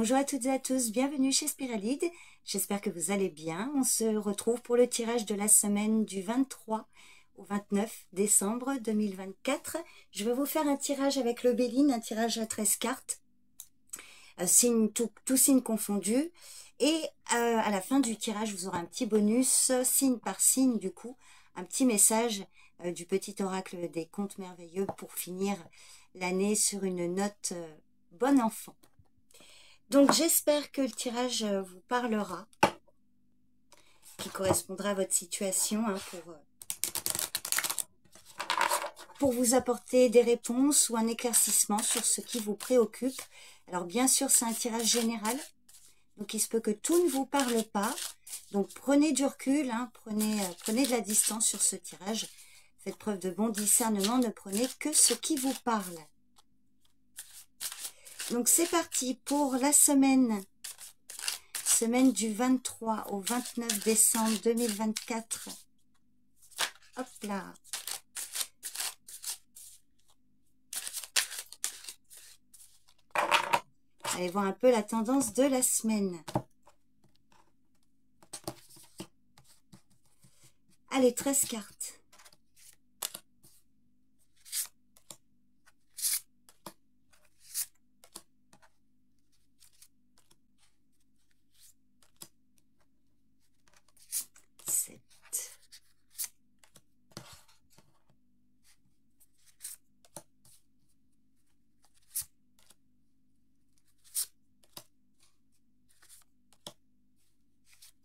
Bonjour à toutes et à tous, bienvenue chez Spiralide. J'espère que vous allez bien. On se retrouve pour le tirage de la semaine du 23 au 29 décembre 2024. Je vais vous faire un tirage avec le Béline, un tirage à 13 cartes, tout signe confondu. Et à la fin du tirage, vous aurez un petit bonus, signe par signe du coup, un petit message du petit oracle des contes merveilleux pour finir l'année sur une note bon enfant. Donc j'espère que le tirage vous parlera, qui correspondra à votre situation hein, pour vous apporter des réponses ou un éclaircissement sur ce qui vous préoccupe. Alors bien sûr c'est un tirage général, donc il se peut que tout ne vous parle pas, donc prenez du recul, hein, prenez de la distance sur ce tirage, faites preuve de bon discernement, ne prenez que ce qui vous parle. Donc c'est parti pour la semaine du 23 au 29 décembre 2024. Hop là. Allez voir un peu la tendance de la semaine. Allez, 13 cartes.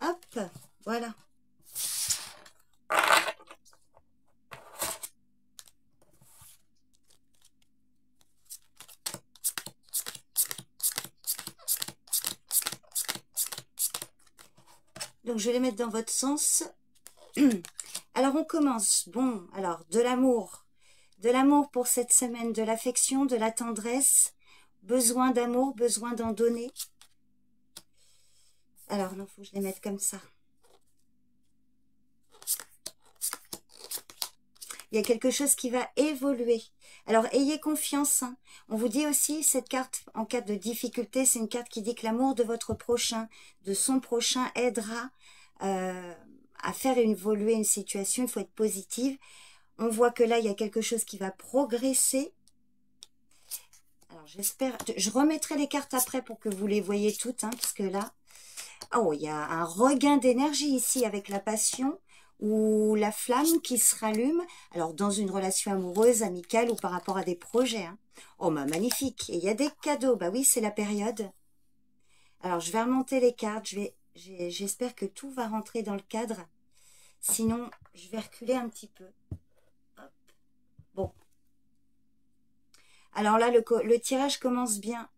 Hop, voilà. Donc, je vais les mettre dans votre sens. Alors, on commence. Bon, alors, de l'amour. De l'amour pour cette semaine, de l'affection, de la tendresse. Besoin d'amour, besoin d'en donner. Alors, non, il faut que je les mette comme ça. Il y a quelque chose qui va évoluer. Alors, ayez confiance. Hein. On vous dit aussi, cette carte, en cas de difficulté, c'est une carte qui dit que l'amour de votre prochain, de son prochain, aidera à faire évoluer une situation. Il faut être positive. On voit que là, il y a quelque chose qui va progresser. Alors, j'espère... Je remettrai les cartes après pour que vous les voyez toutes, hein, parce que là... Oh, il y a un regain d'énergie ici avec la passion ou la flamme qui se rallume. Alors, dans une relation amoureuse, amicale ou par rapport à des projets. Hein. Oh, bah, magnifique. Et il y a des cadeaux. Bah oui, c'est la période. Alors, je vais remonter les cartes. J'espère que tout va rentrer dans le cadre. Sinon, je vais reculer un petit peu. Hop. Bon. Alors là, le tirage commence bien.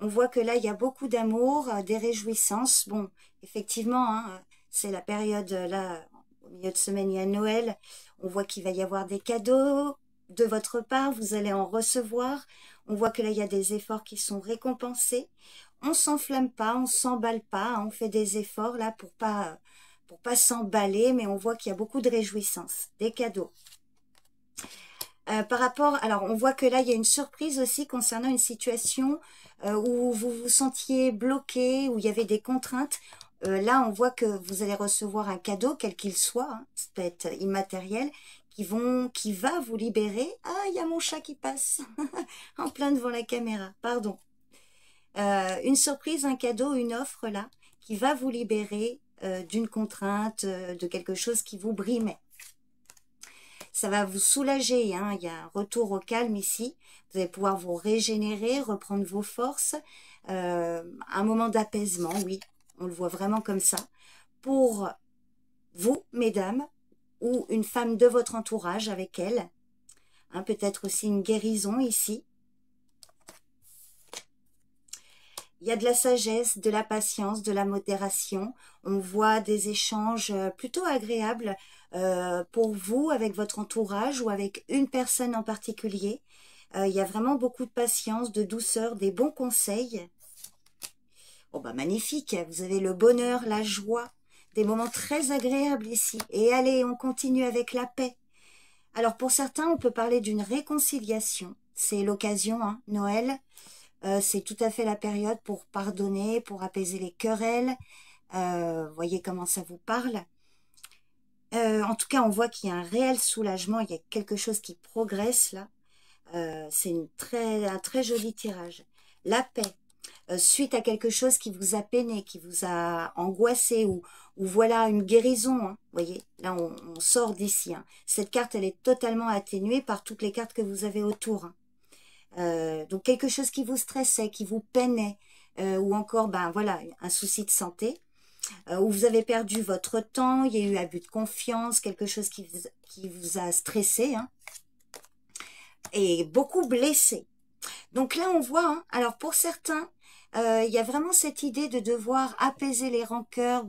On voit que là, il y a beaucoup d'amour, des réjouissances. Bon, effectivement, hein, c'est la période, là, au milieu de semaine, il y a Noël. On voit qu'il va y avoir des cadeaux de votre part. Vous allez en recevoir. On voit que là, il y a des efforts qui sont récompensés. On ne s'enflamme pas, on ne s'emballe pas. Hein, on fait des efforts, là, pour pas s'emballer. Mais on voit qu'il y a beaucoup de réjouissances, des cadeaux. Par rapport, alors on voit que là il y a une surprise aussi concernant une situation où vous vous sentiez bloqué, où il y avait des contraintes. Là on voit que vous allez recevoir un cadeau, quel qu'il soit, hein, ça peut être immatériel, qui va vous libérer. Ah, il y a mon chat qui passe en plein devant la caméra, pardon. Une surprise, un cadeau, une offre là, qui va vous libérer d'une contrainte, de quelque chose qui vous brimait. Ça va vous soulager, hein. Il y a un retour au calme ici. Vous allez pouvoir vous régénérer, reprendre vos forces. Un moment d'apaisement, oui, on le voit vraiment comme ça. Pour vous, mesdames, ou une femme de votre entourage avec elle. Hein, peut-être aussi une guérison ici. Il y a de la sagesse, de la patience, de la modération. On voit des échanges plutôt agréables pour vous, avec votre entourage ou avec une personne en particulier. Il y a vraiment beaucoup de patience, de douceur, des bons conseils. Oh bah magnifique, vous avez le bonheur, la joie, des moments très agréables ici. Et allez, on continue avec la paix. Alors pour certains, on peut parler d'une réconciliation. C'est l'occasion, hein, Noël. c'est tout à fait la période pour pardonner, pour apaiser les querelles. Voyez comment ça vous parle. En tout cas, on voit qu'il y a un réel soulagement, il y a quelque chose qui progresse là. C'est un très joli tirage. La paix, suite à quelque chose qui vous a peiné, qui vous a angoissé, ou voilà une guérison. Hein. Vous voyez, là on sort d'ici. Hein. Cette carte, elle est totalement atténuée par toutes les cartes que vous avez autour. Hein. Donc quelque chose qui vous stressait, qui vous peinait, ou encore ben voilà un souci de santé, où vous avez perdu votre temps, il y a eu abus de confiance, quelque chose qui vous a stressé, hein, et beaucoup blessé. Donc là on voit, hein, alors pour certains, il y a vraiment cette idée de devoir apaiser les rancœurs,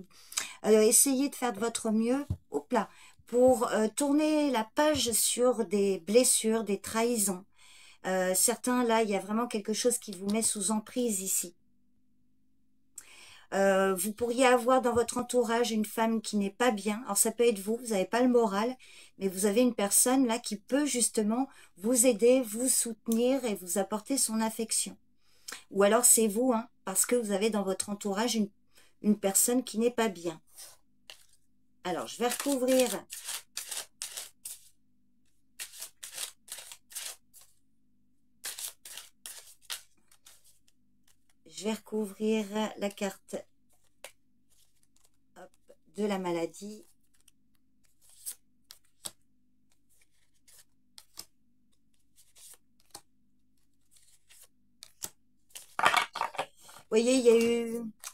essayer de faire de votre mieux, hop là, pour tourner la page sur des blessures, des trahisons. Certains, là, il y a vraiment quelque chose qui vous met sous emprise ici. Vous pourriez avoir dans votre entourage une femme qui n'est pas bien. Alors, ça peut être vous, vous n'avez pas le moral, mais vous avez une personne là qui peut justement vous aider, vous soutenir et vous apporter son affection. Ou alors, c'est vous, hein, parce que vous avez dans votre entourage une personne qui n'est pas bien. Alors, je vais recouvrir... Je vais recouvrir la carte de la maladie. Vous voyez, il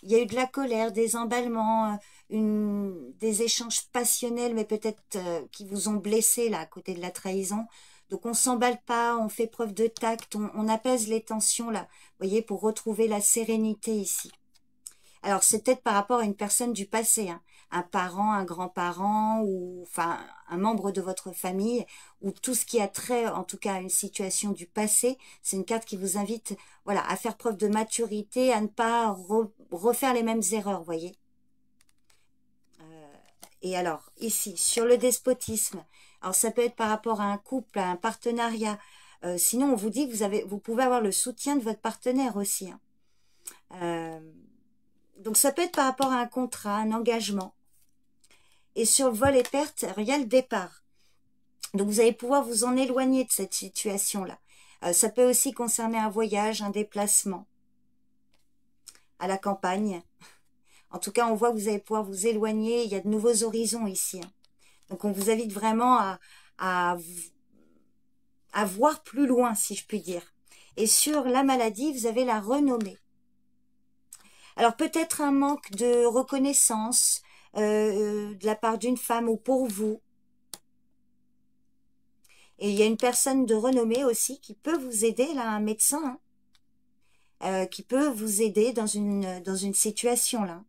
y a eu de la colère, des emballements, des échanges passionnels, mais peut-être qui vous ont blessé là, à côté de la trahison. Donc on s'emballe pas, on fait preuve de tact, on apaise les tensions là, vous voyez, pour retrouver la sérénité ici. Alors, c'est peut-être par rapport à une personne du passé, hein, un parent, un grand-parent, ou enfin un membre de votre famille, ou tout ce qui a trait, en tout cas, à une situation du passé. C'est une carte qui vous invite, voilà, à faire preuve de maturité, à ne pas refaire les mêmes erreurs, voyez. Et alors, ici, sur le despotisme, alors ça peut être par rapport à un couple, à un partenariat. Sinon, on vous dit que vous pouvez avoir le soutien de votre partenaire aussi. Hein. Donc ça peut être par rapport à un contrat, un engagement. Et sur vol et perte, il y a le départ. Donc vous allez pouvoir vous en éloigner de cette situation-là. Ça peut aussi concerner un voyage, un déplacement à la campagne. En tout cas, on voit que vous allez pouvoir vous éloigner. Il y a de nouveaux horizons ici. Hein. Donc on vous invite vraiment à voir plus loin, si je puis dire. Et sur la maladie, vous avez la renommée. Alors peut-être un manque de reconnaissance de la part d'une femme ou pour vous. Et il y a une personne de renommée aussi qui peut vous aider, là, un médecin, hein, qui peut vous aider dans une situation là.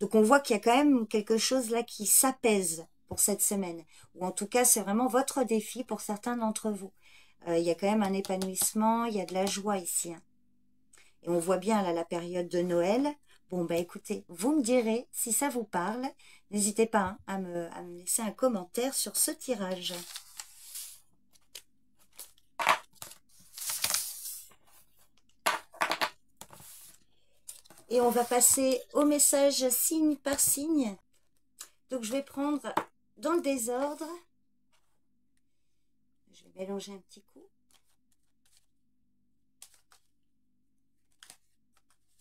Donc on voit qu'il y a quand même quelque chose là qui s'apaise pour cette semaine. Ou en tout cas, c'est vraiment votre défi pour certains d'entre vous. Il y a quand même un épanouissement, il y a de la joie ici. Hein. Et on voit bien là la période de Noël. Bon, bah écoutez, vous me direz si ça vous parle. N'hésitez pas hein, à me laisser un commentaire sur ce tirage. Et on va passer au message signe par signe. Donc je vais prendre dans le désordre. Je vais mélanger un petit coup.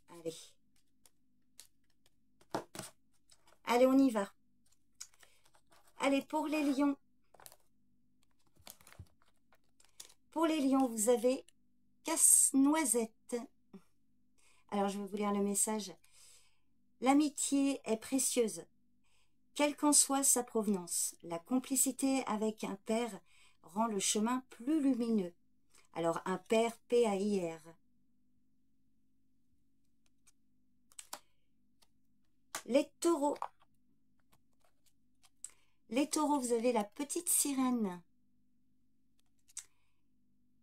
Allez. Allez, on y va. Allez, pour les lions. Pour les lions, vous avez casse-noisette. Alors, je vais vous lire le message. L'amitié est précieuse, quelle qu'en soit sa provenance. La complicité avec un père rend le chemin plus lumineux. Alors, un père, P-A-I-R. Les taureaux. Les taureaux, vous avez la petite sirène.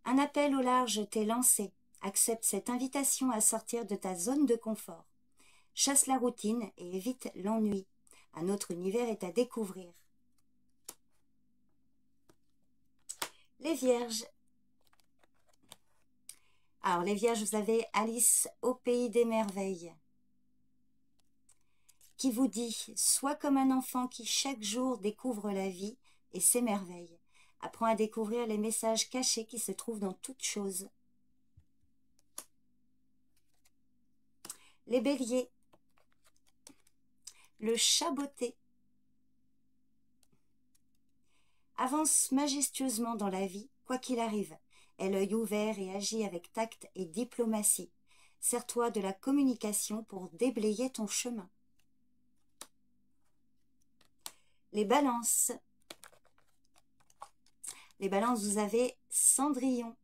Un appel au large t'est lancé. Accepte cette invitation à sortir de ta zone de confort. Chasse la routine et évite l'ennui. Un autre univers est à découvrir. Les vierges. Alors, les Vierges, vous avez Alice au pays des merveilles, qui vous dit « Sois comme un enfant qui chaque jour découvre la vie et ses merveilles. Apprends à découvrir les messages cachés qui se trouvent dans toute chose. » Les Béliers, le chat botté. Avance majestueusement dans la vie, quoi qu'il arrive. Aie l'œil ouvert et agis avec tact et diplomatie. Sers-toi de la communication pour déblayer ton chemin. Les balances. Les balances, vous avez Cendrillon.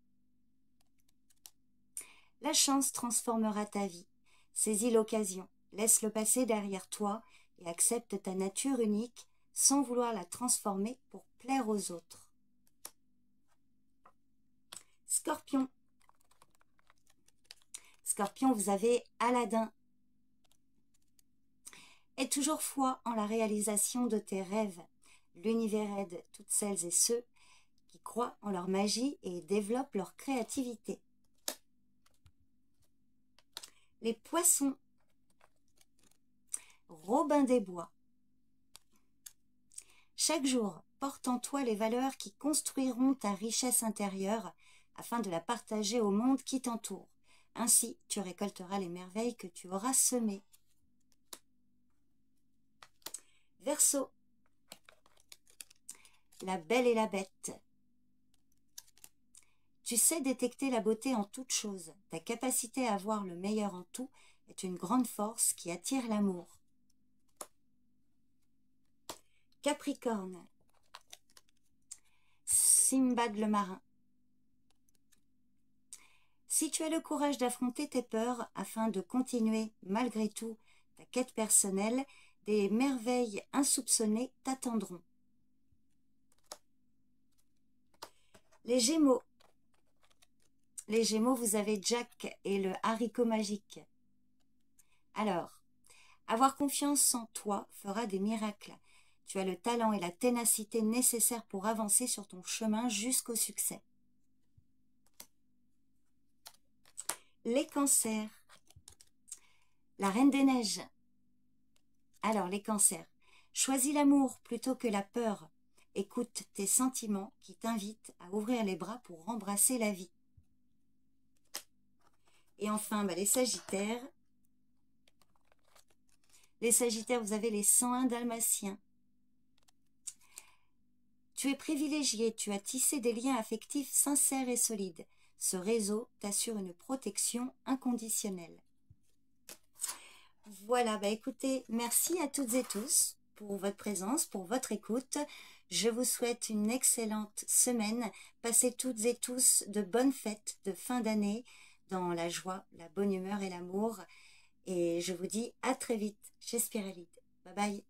La chance transformera ta vie. Saisis l'occasion, laisse le passé derrière toi et accepte ta nature unique sans vouloir la transformer pour plaire aux autres. Scorpion. Scorpion, vous avez Aladdin. Aie toujours foi en la réalisation de tes rêves. L'univers aide toutes celles et ceux qui croient en leur magie et développent leur créativité. Les poissons. Robin des Bois. Chaque jour, porte en toi les valeurs qui construiront ta richesse intérieure afin de la partager au monde qui t'entoure. Ainsi, tu récolteras les merveilles que tu auras semées. Verseau. La Belle et la Bête. Tu sais détecter la beauté en toute chose. Ta capacité à voir le meilleur en tout est une grande force qui attire l'amour. Capricorne. Simbad le marin. Si tu as le courage d'affronter tes peurs afin de continuer malgré tout ta quête personnelle, des merveilles insoupçonnées t'attendront. Les Gémeaux. Les Gémeaux, vous avez Jack et le haricot magique. Alors, avoir confiance en toi fera des miracles. Tu as le talent et la ténacité nécessaires pour avancer sur ton chemin jusqu'au succès. Les Cancers. La Reine des Neiges. Alors, les Cancers, choisis l'amour plutôt que la peur. Écoute tes sentiments qui t'invitent à ouvrir les bras pour embrasser la vie. Et enfin, les Sagittaires. Les Sagittaires, vous avez les 101 Dalmatiens. Tu es privilégié, tu as tissé des liens affectifs sincères et solides. Ce réseau t'assure une protection inconditionnelle. Voilà, écoutez, merci à toutes et tous pour votre présence, pour votre écoute. Je vous souhaite une excellente semaine. Passez toutes et tous de bonnes fêtes de fin d'année dans la joie, la bonne humeur et l'amour. Et je vous dis à très vite chez Spiralide. Bye bye.